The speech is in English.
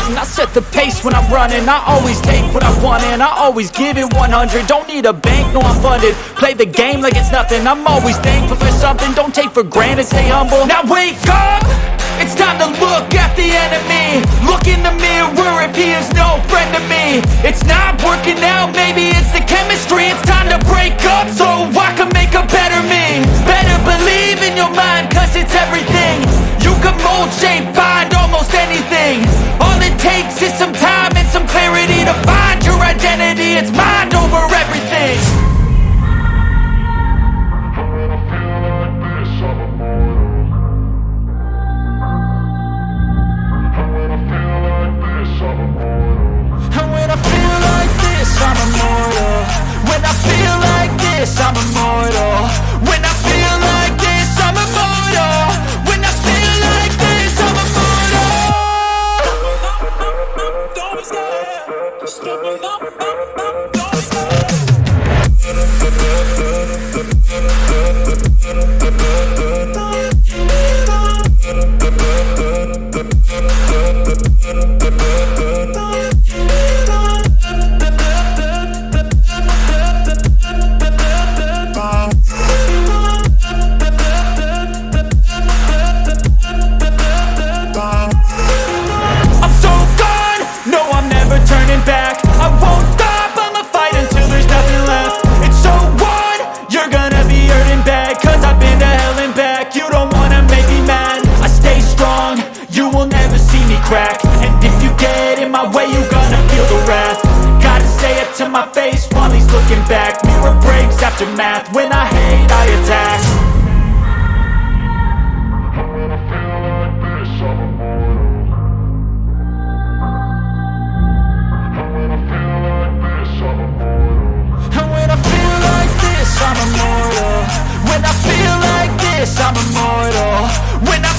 stunting. I set the pace when I'm running. I always take what I want and I always give it 100. Don't need a bank, no I'm funded. Play the game like it's nothing. I'm always thankful for something. Don't take for granted, stay humble. Now wake up! It's time to look at the enemy. Look in the mirror if he is no friend to me. It's not working out, maybe it's the chemistry. It's time to break up so I can make a better me. Better believe in your mind, cause it's everything. You can mold, shape, find almost anything. All it takes is some time and some clarity to find your identity. It's mind over everything. I'm immortal. When I feel like this, I'm immortal. When I feel like this, I'm immortal. When I feel like this, I'm immortal. Don't be scared. Just open up. Don't be scared. And if you get in my way, you gonna feel the wrath. Gotta say it to my face while he's looking back. Mirror breaks after math. When I hate, I attack. And when I feel like this, I'm immortal. And when I feel like this, I'm immortal. And when I feel like this, I'm immortal. When I feel like this, I'm immortal. When I